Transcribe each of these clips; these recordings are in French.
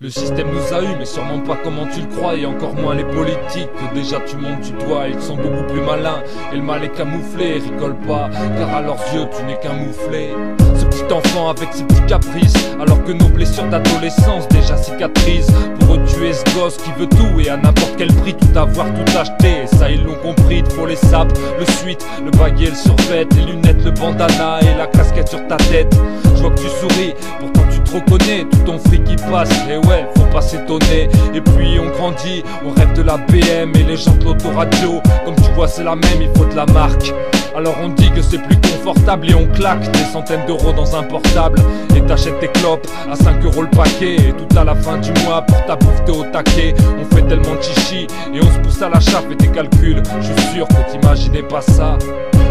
Le système nous a eu, mais sûrement pas comment tu le crois, et encore moins les politiques, que déjà tu montes du doigt. Ils sont beaucoup plus malins, et le mal est camouflé. Rigole pas, car à leurs yeux tu n'es qu'un mouflé. Ce petit enfant avec ses petits caprices, alors que nos blessures d'adolescence déjà cicatrisent. Pour eux tu es ce gosse qui veut tout, et à n'importe quel prix tout avoir, tout acheter. Et ça ils l'ont compris, il faut les sapes, le suite, le baguet, le survêt, les lunettes, le bandana et la casquette sur ta tête. Je vois que tu souris, pourtant tu te reconnais, tout ton fric qui passe, et ouais, faut pas s'étonner. Et puis on grandit, on rêve de la BM et les gens de l'autoradio. Comme tu vois c'est la même, il faut de la marque. Alors on dit que c'est plus confortable et on claque des centaines d'euros dans un portable. Et t'achètes tes clopes à 5 euros le paquet. Et tout à la fin du mois pour ta bouffe t'es au taquet. On fait tellement de chichi et on se pousse à la chape et tes calculs. Je suis sûr que t'imaginais pas ça.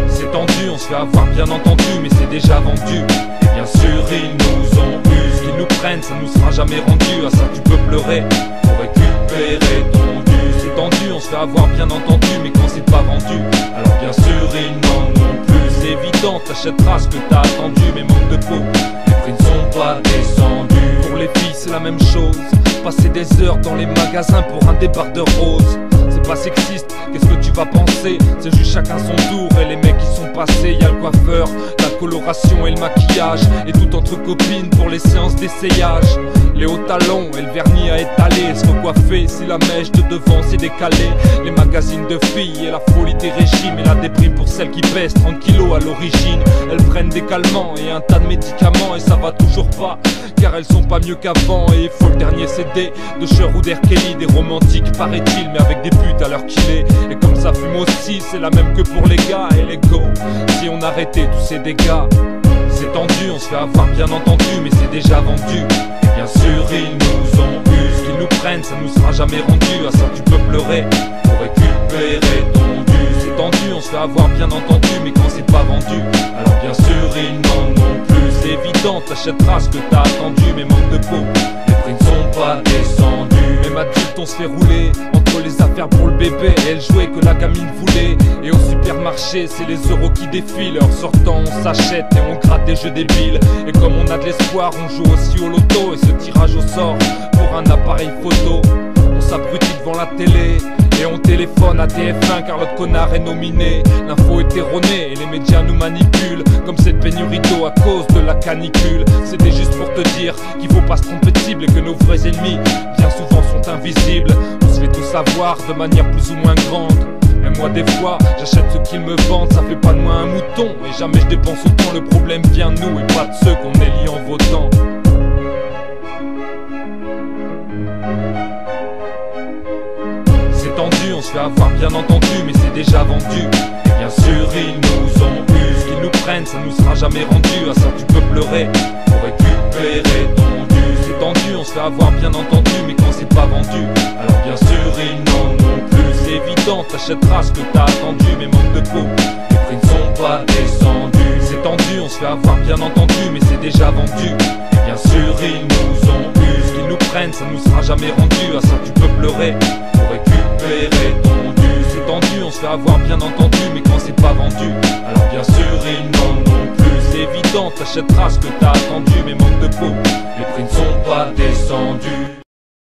C'est tendu, on se fait avoir bien entendu, mais c'est déjà vendu. Et bien sûr ils nous ont eu, ce qu'ils nous prennent ça nous sera jamais rendu. À ça tu peux pleurer pour récupérer ton dû. C'est tendu, on se fait avoir bien entendu, mais quand c'est pas vendu, alors bien sûr ils n'en ont plus. C'est évident, t'achèteras ce que t'as attendu, mais manque de peau, les prix ne sont pas descendus. Pour les filles c'est la même chose, passer des heures dans les magasins pour un débardeur rose. C'est pas sexiste, qu'est-ce que tu vas penser? C'est juste chacun son tour, et les mecs qui sont passés, y'a le coiffeur, la coloration et le maquillage, et tout entre copines pour les séances d'essayage. Les hauts talons et le vernis à étaler, se recoiffer si la mèche de devant s'est décalée. Les magazines de filles et la folie des régimes, et la déprime pour celles qui pèsent 30 kilos à l'origine. Elles prennent des calmants et un tas de médicaments, et ça va toujours pas, car elles sont pas mieux qu'avant. Et il faut le dernier CD de Cher ou d'R. Kelly, des romantiques paraît-il, mais avec des putes à l'heure qu'il est. Et comme ça fume aussi, c'est la même que pour les gars. Et les go, si on arrêtait tous ces dégâts. C'est tendu, on se fait avoir bien entendu, mais c'est déjà vendu. Et bien sûr ils nous ont eu, ce qu'ils nous prennent ça nous sera jamais rendu. À ça tu peux pleurer pour récupérer ton dû. C'est tendu, on se fait avoir bien entendu, mais quand c'est pas vendu, alors bien sûr ils n'en ont plus. C'est évident, t'achèteras ce que t'as attendu, mais manque de peau, les prix ne sont pas descendus. Même adulte on se fait rouler entre les affaires pour le bébé et elle jouait que la gamine voulait. Et au supermarché c'est les euros qui défilent. En sortant on s'achète et on gratte des jeux débiles. Et comme on a de l'espoir on joue aussi au loto. Et ce tirage au sort pour un appareil photo, on s'abrutit devant la télé et on téléphone à TF1 car l'autre connard est nominé. L'info est erronée et les médias nous manipulent, comme cette pénurie d'eau à cause de la canicule. C'était juste pour te dire qu'il faut pas se tromper de cible, et que nos vrais ennemis bien souvent sont invisibles. On se fait tout savoir de manière plus ou moins grande. Mais moi des fois j'achète ce qu'ils me vendent, ça fait pas de moi un mouton. Et jamais je dépense autant, le problème vient de nous et pas de ceux qu'on élit en votant. C'est tendu, on se fait avoir bien entendu, mais c'est déjà vendu. Et bien sûr ils nous ont eu, ce qu'ils nous prennent ça nous sera jamais rendu. À ça tu peux pleurer pour récupérer ton dû. C'est tendu, on se fait avoir bien entendu, mais quand c'est pas vendu, alors bien sûr ils n'en ont plus. C'est évident, t'achèteras ce que t'as attendu, mais manque de peau, les prix ne sont pas descendus. C'est tendu, on se fait avoir bien entendu, mais c'est déjà vendu. Et bien sûr ils nous ont eu, ce qu'ils nous prennent ça nous sera jamais rendu. À ça tu peux pleurer pour récupérer ton dû. C'est tendu, on se fait avoir bien entendu, mais quand c'est pas vendu, alors bien sûr ils n'en ont plus. C'est évident, t'achèteras ce que t'as attendu, mais manque de peau, les prix ne sont pas descendus.